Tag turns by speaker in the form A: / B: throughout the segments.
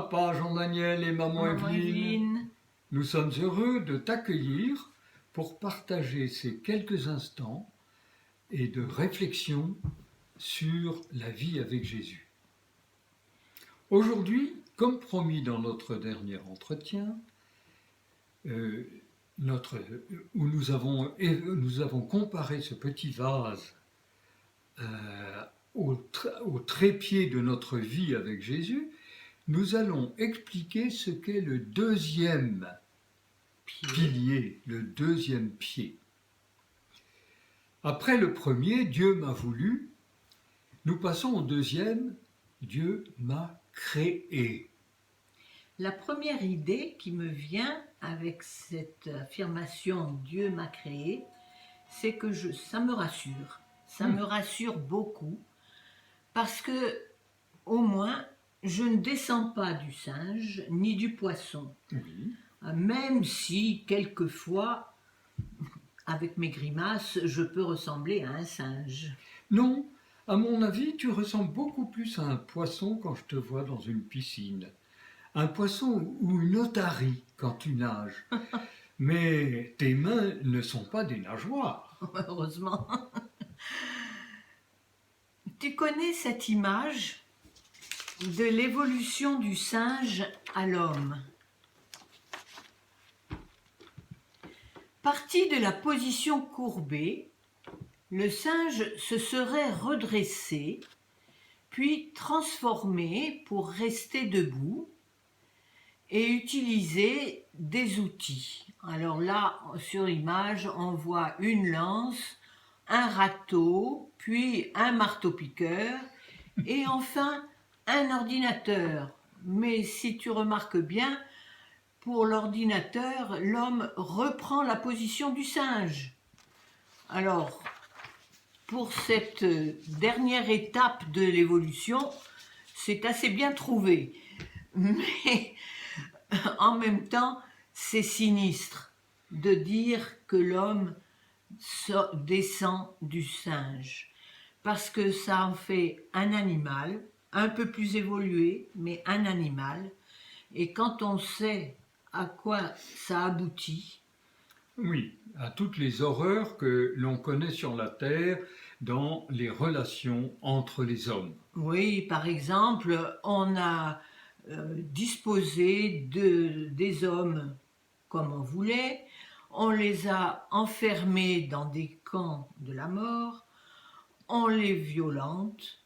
A: Papa Jean-Daniel et Maman Evelyne, nous sommes heureux de t'accueillir pour partager ces quelques instants et de réflexion sur la vie avec Jésus. Aujourd'hui, comme promis dans notre dernier entretien, où nous avons comparé ce petit vase au trépied de notre vie avec Jésus, nous allons expliquer ce qu'est le deuxième pilier, le deuxième pied. Après le premier, Dieu m'a voulu, nous passons au deuxième, Dieu m'a créé.
B: La première idée qui me vient avec cette affirmation Dieu m'a créé, c'est que ça me rassure. Ça me rassure beaucoup parce que au moins je ne descends pas du singe ni du poisson.
A: Oui.
B: Même si quelquefois, avec mes grimaces, je peux ressembler à un singe.
A: Non, à mon avis, tu ressembles beaucoup plus à un poisson quand je te vois dans une piscine. Un poisson ou une otarie quand tu nages. Mais tes mains ne sont pas des nageoires.
B: Heureusement. Tu connais cette image de l'évolution du singe à l'homme. Parti de la position courbée, le singe se serait redressé, puis transformé pour rester debout et utiliser des outils. Alors là, sur l'image, on voit une lance, un râteau, puis un marteau-piqueur et enfin un ordinateur. Mais si tu remarques bien, pour l'ordinateur, l'homme reprend la position du singe. Alors, pour cette dernière étape de l'évolution, c'est assez bien trouvé. Mais en même temps, c'est sinistre de dire que l'homme descend du singe. Parce que ça en fait un animal, un peu plus évolué, mais un animal. Et quand on sait à quoi ça aboutit.
A: Oui, à toutes les horreurs que l'on connaît sur la Terre dans les relations entre les hommes.
B: Oui, par exemple, on a disposé des hommes comme on voulait, on les a enfermés dans des camps de la mort, on les violente,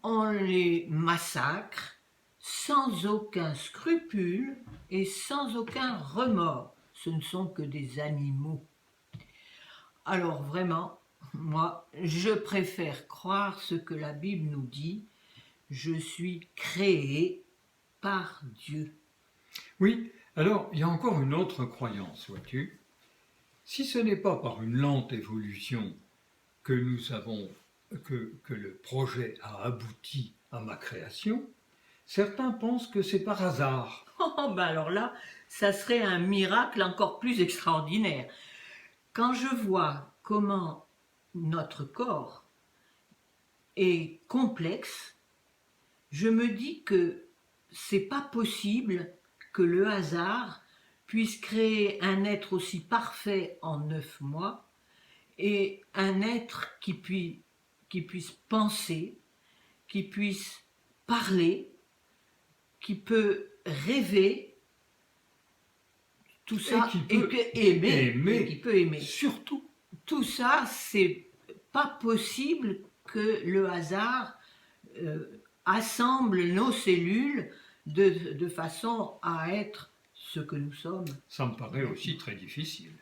B: on les massacre sans aucun scrupule et sans aucun remords. Ce ne sont que des animaux. Alors vraiment, moi, je préfère croire ce que la Bible nous dit. Je suis créé par Dieu.
A: Oui, alors il y a encore une autre croyance, vois-tu. Si ce n'est pas par une lente évolution que que le projet a abouti à ma création, certains pensent que c'est par hasard.
B: Oh, ben alors là, ça serait un miracle encore plus extraordinaire. Quand je vois comment notre corps est complexe, je me dis que c'est pas possible que le hasard puisse créer un être aussi parfait en 9 mois et un être qui puisse penser, qui puisse parler, qui peut rêver, tout ça,
A: et
B: qui peut aimer.
A: Surtout.
B: Tout ça, c'est pas possible que le hasard assemble nos cellules de façon à être ce que nous sommes.
A: Ça me paraît aussi très difficile.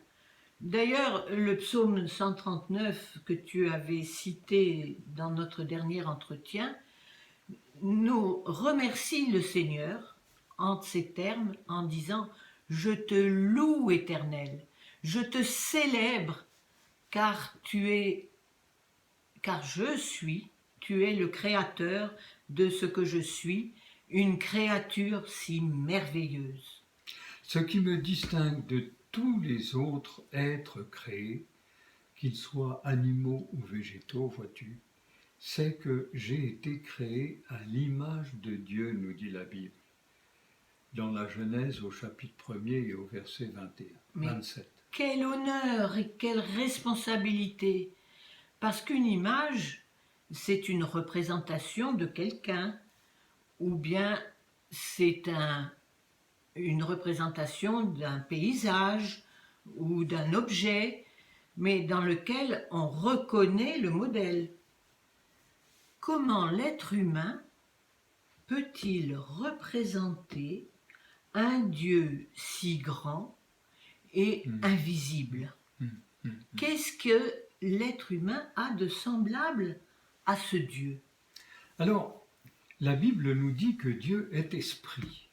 B: D'ailleurs, le psaume 139 que tu avais cité dans notre dernier entretien nous remercie le Seigneur en ces termes en disant « Je te loue, Éternel, je te célèbre, car tu es le créateur de ce que je suis, une créature si merveilleuse. »
A: Ce qui me distingue de tous les autres êtres créés, qu'ils soient animaux ou végétaux, vois-tu, c'est que j'ai été créé à l'image de Dieu, nous dit la Bible. dans la Genèse au chapitre 1er et au verset 21,
B: Mais
A: 27.
B: quel honneur et quelle responsabilité! Parce qu'une image, c'est une représentation de quelqu'un, ou bien c'est une représentation d'un paysage ou d'un objet, mais dans lequel on reconnaît le modèle. Comment l'être humain peut-il représenter un Dieu si grand et invisible? Qu'est-ce que l'être humain a de semblable à ce Dieu?
A: Alors, la Bible nous dit que Dieu est esprit.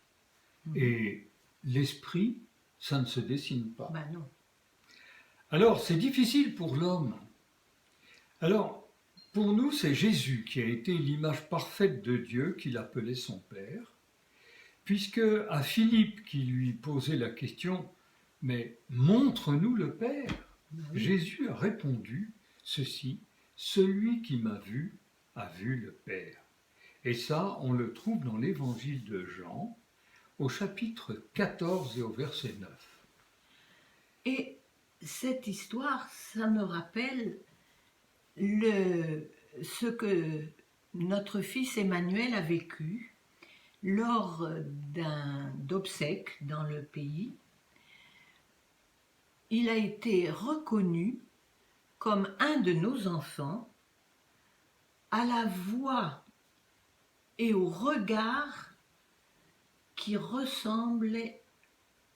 A: Et l'esprit, ça ne se dessine pas.
B: Ben non.
A: Alors, c'est difficile pour l'homme. Alors, pour nous, c'est Jésus qui a été l'image parfaite de Dieu qu'il appelait son Père, puisque à Philippe qui lui posait la question « Mais montre-nous le Père », Jésus a répondu ceci « Celui qui m'a vu a vu le Père ». Et ça, on le trouve dans l'évangile de Jean, au chapitre 14 et au verset 9.
B: Et cette histoire, ça me rappelle ce que notre fils Emmanuel a vécu lors d'obsèques dans le pays. Il a été reconnu comme un de nos enfants à la voix et au regard qui ressemblait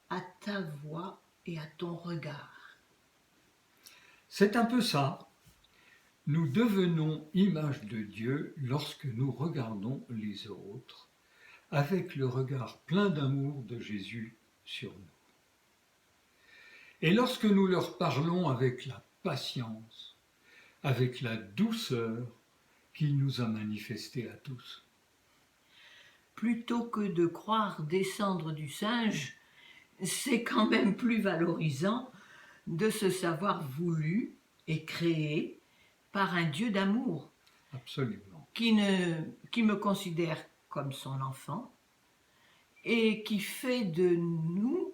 B: à ta voix et à ton regard.
A: C'est un peu ça. Nous devenons image de Dieu lorsque nous regardons les autres avec le regard plein d'amour de Jésus sur nous. Et lorsque nous leur parlons avec la patience, avec la douceur qu'il nous a manifestée à tous.
B: Plutôt que de croire descendre du singe, c'est quand même plus valorisant de se savoir voulu et créé par un Dieu d'amour.
A: Absolument.
B: Qui me considère comme son enfant et qui fait de nous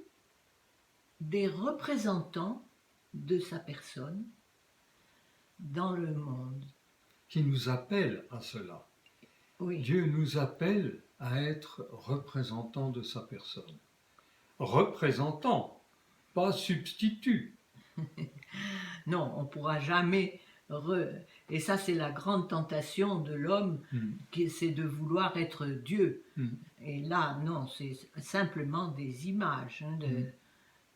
B: des représentants de sa personne dans le monde.
A: Qui nous appelle à cela.
B: Oui.
A: Dieu nous appelle à être représentants de sa personne. Représentant, pas substitut.
B: Non, on ne pourra jamais... Et ça, c'est la grande tentation de l'homme, c'est de vouloir être Dieu. Et là, non, c'est simplement des images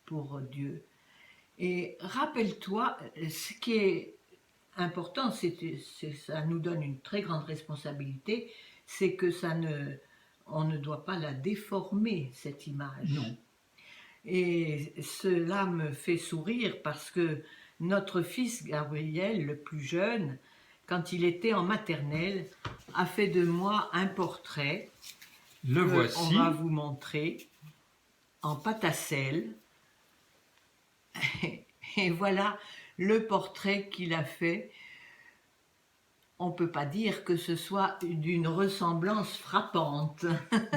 B: pour Dieu. Et rappelle-toi, ce qui est important, ça nous donne une très grande responsabilité, c'est que on ne doit pas la déformer, cette image.
A: Non.
B: Et cela me fait sourire parce que notre fils Gabriel, le plus jeune, quand il était en maternelle, a fait de moi un portrait.
A: Le voici.
B: On va vous montrer en pâte à sel. Et voilà le portrait qu'il a fait. On ne peut pas dire que ce soit d'une ressemblance frappante.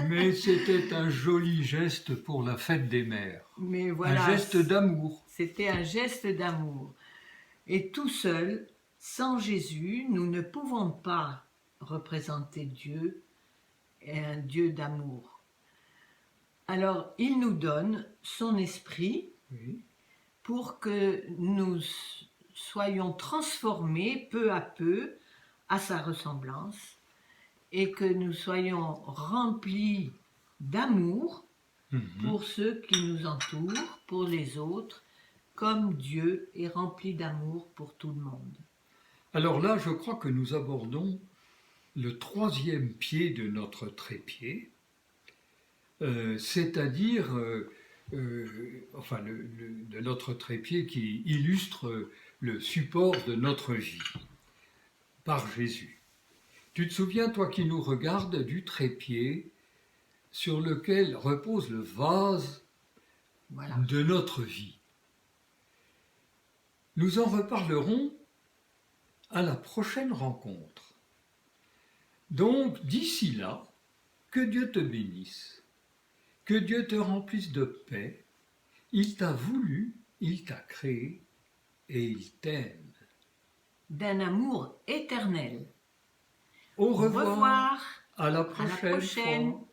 A: Mais c'était un joli geste pour la fête des mères.
B: Mais voilà,
A: un geste d'amour.
B: C'était un geste d'amour. Et tout seul, sans Jésus, nous ne pouvons pas représenter Dieu et un Dieu d'amour. Alors, il nous donne son esprit pour que nous soyons transformés peu à peu à sa ressemblance et que nous soyons remplis d'amour pour ceux qui nous entourent, pour les autres, comme Dieu est rempli d'amour pour tout le monde.
A: Alors là, je crois que nous abordons le troisième pied de notre trépied, c'est-à-dire de notre trépied qui illustre le support de notre vie, par Jésus. Tu te souviens, toi qui nous regardes, du trépied sur lequel repose le vase de notre vie. Nous en reparlerons à la prochaine rencontre. Donc, d'ici là, que Dieu te bénisse, Que Dieu te remplisse de paix. Il t'a voulu, il t'a créé et il t'aime.
B: D'un amour éternel.
A: Au
B: Au
A: revoir.
B: revoir.
A: À la
B: À la
A: prochaine
B: prochaine.
A: fois.